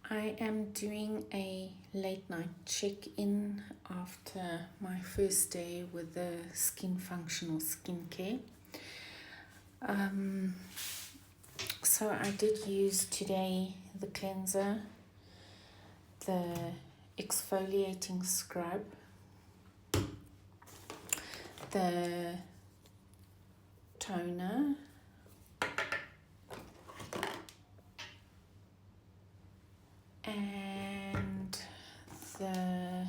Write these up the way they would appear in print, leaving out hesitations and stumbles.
I am doing a late night check-in after my first day with the Skin Functional Skincare. So I did use today the cleanser, the exfoliating scrub, the toner, and the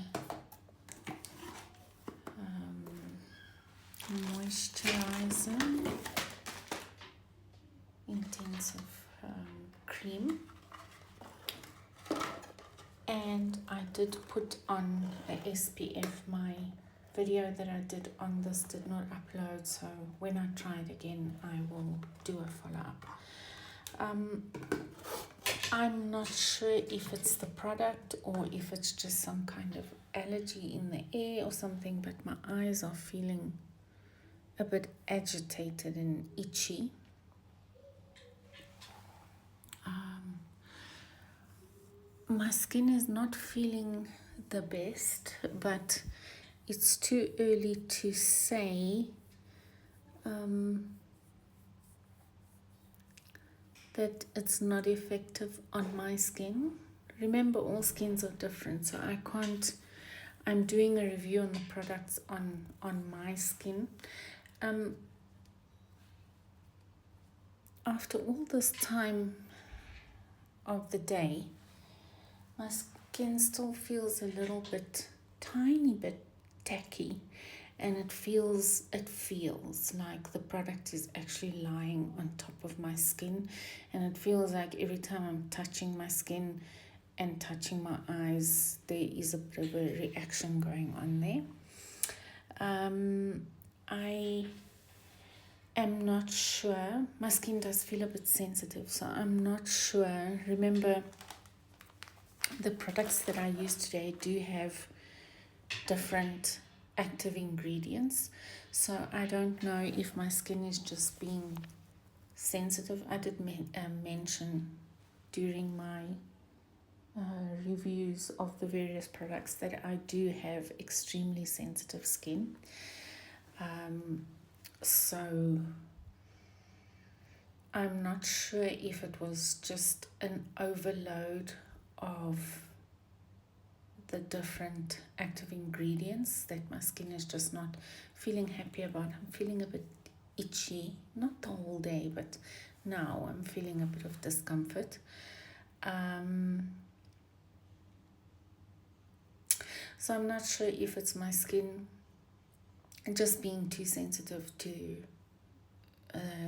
moisturizer, intensive cream. And I did put on the SPF. My video that I did on this did not upload, so when I try it again I will do a follow-up. I'm not sure if it's the product or if it's just some kind of allergy in the air or something, but my eyes are feeling a bit agitated and itchy. My skin is not feeling the best, but it's too early to say that it's not effective on my skin. Remember, all skins are different, so I'm doing a review on the products on my skin. After all this time of the day, my skin still feels a little bit, tiny bit tacky, and it feels like the product is actually lying on top of my skin, and it feels like every time I'm touching my skin and touching my eyes, there is a bit of a reaction going on there. I am not sure. My skin does feel a bit sensitive, so I'm not sure. Remember, the products that I use today do have different active ingredients, so I don't know if my skin is just being sensitive. I did mention during my reviews of the various products that I do have extremely sensitive skin. So I'm not sure if it was just an overload of the different active ingredients that my skin is just not feeling happy about. I'm feeling a bit itchy, not the whole day, but now I'm feeling a bit of discomfort. So I'm not sure if it's my skin just being too sensitive to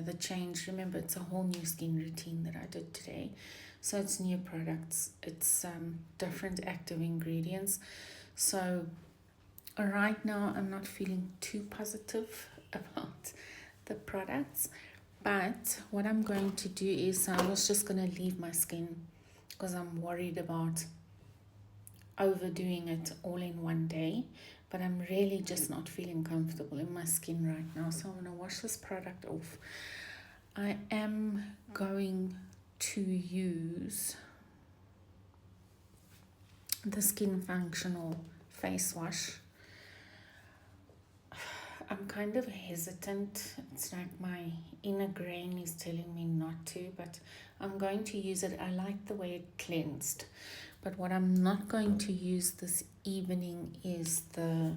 the change. Remember, it's a whole new skin routine that I did today. So it's new products, it's different active ingredients. So right now I'm not feeling too positive about the products. But what I'm going to do is I was just going to leave my skin because I'm worried about overdoing it all in one day. But I'm really just not feeling comfortable in my skin right now. So I'm going to wash this product off. I am going to use the Skin Functional face wash. I'm kind of hesitant. It's like my inner grain is telling me not to, but I'm going to use it. I like the way it cleansed. But what I'm not going to use this evening is the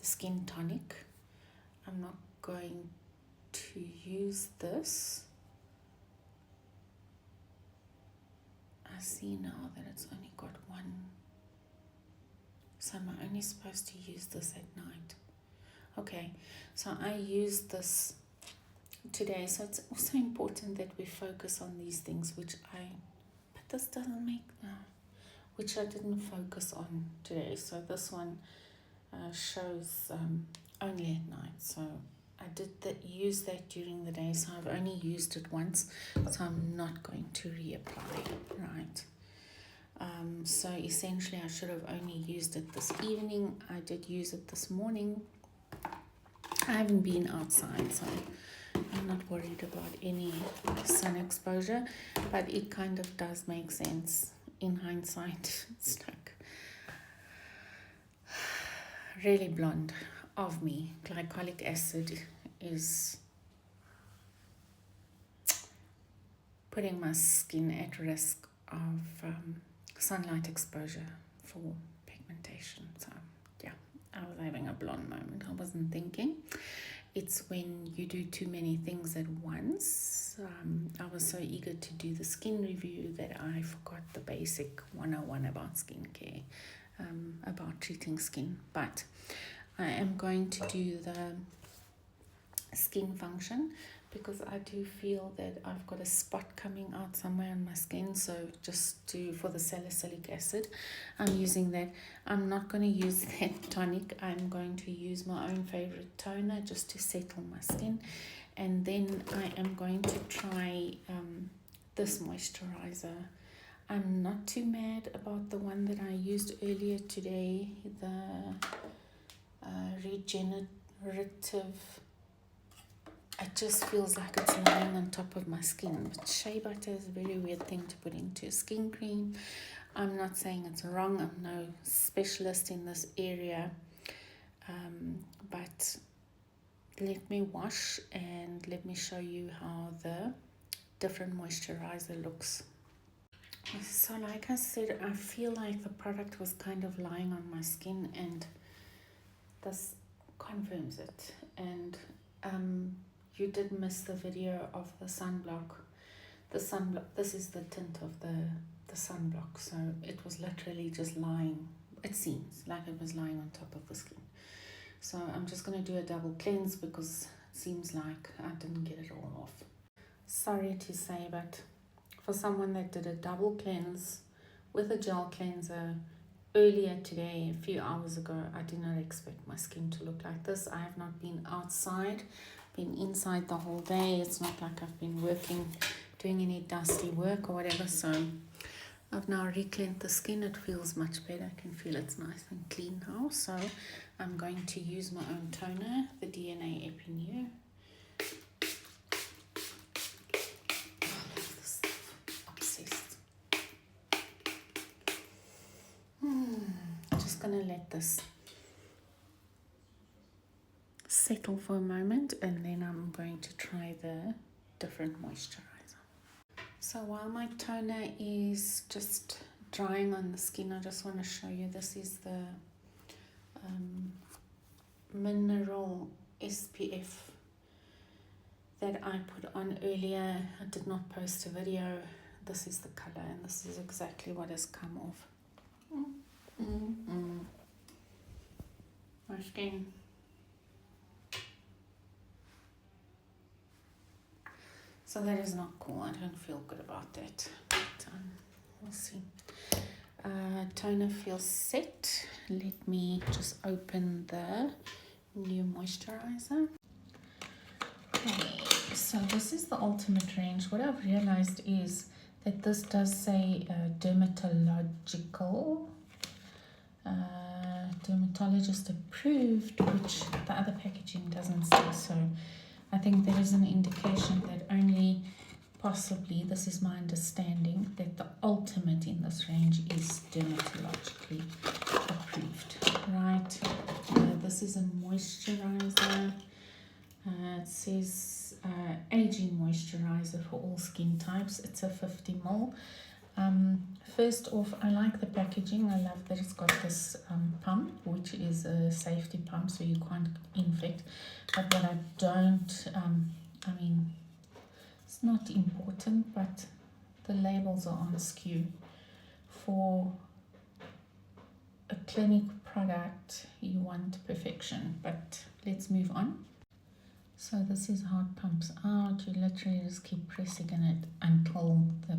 skin tonic. I'm not going to use this. I see now that it's only got one. So am I only supposed to use this at night? Okay, so I used this today. So it's also important that we focus on these things, but this doesn't make, which I didn't focus on today. So this one shows only at night. So I did use that during the day. So I've only used it once. So I'm not going to reapply, right? So essentially I should have only used it this evening. I did use it this morning. I haven't been outside, so I'm not worried about any sun exposure, but it kind of does make sense in hindsight. It's like really blonde of me. Glycolic acid is putting my skin at risk of sunlight exposure for pigmentation. So yeah, I was having a blonde moment. I wasn't thinking. It's when you do too many things at once. I was so eager to do the skin review that I forgot the basic 101 about skincare, about treating skin. But I am going to do the skin function because I do feel that I've got a spot coming out somewhere on my skin. So just for the salicylic acid, I'm using that. I'm not going to use that tonic. I'm going to use my own favorite toner just to settle my skin. And then I am going to try this moisturizer. I'm not too mad about the one that I used earlier today, the regenerative. It just feels like it's lying on top of my skin. But shea butter is a very weird thing to put into a skin cream. I'm not saying it's wrong. I'm no specialist in this area. But let me wash and let me show you how the different moisturizer looks. So like I said, I feel like the product was kind of lying on my skin, and this confirms it. And you did miss the video of the sunblock. This is the tint of the sunblock. So it was literally just lying. It seems like it was lying on top of the skin. So I'm just going to do a double cleanse because it seems like I didn't get it all off. Sorry to say, but for someone that did a double cleanse with a gel cleanser earlier today, a few hours ago, I did not expect my skin to look like this. I have not been outside, been inside the whole day. It's not like I've been working, doing any dusty work or whatever. So I've now recleaned the skin. It feels much better. I can feel it's nice and clean now. So I'm going to use my own toner, the DNA Epineu. Just gonna let this settle for a moment, and then I'm going to try the different moisturizer. So while my toner is just drying on the skin, I just want to show you, this is the mineral SPF that I put on earlier. I did not post a video. This is the color, and this is exactly what has come off. My skin. So that is not cool. I don't feel good about that. But we'll see. Toner feels set. Let me just open the new moisturizer. Okay, so this is the ultimate range. What I've realized is that this does say dermatological, dermatologist approved, which the other packaging doesn't say. So I think there is an indication that only possibly, this is my understanding, that the ultimate in this range is dermatologically approved, right? This is a moisturizer. It says aging moisturizer for all skin types. It's a 50 ml. First off, I like the packaging. I love that it's got this pump, which is a safety pump, so you can't infect. But what I don't, I mean, it's not important, but the labels are on skew. For a clinic product, you want perfection, but let's move on. So this is how it pumps out. You literally just keep pressing in it until the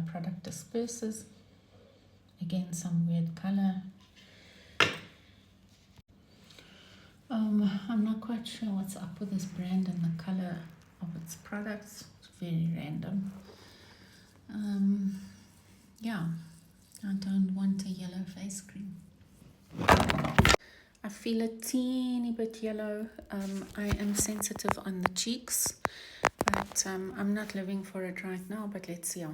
product disperses. Again, some weird color. I'm not quite sure what's up with this brand and the color of its products. It's very random. Yeah, I don't want a yellow face cream. I feel a teeny bit yellow. I am sensitive on the cheeks, but I'm not living for it right now, but let's see how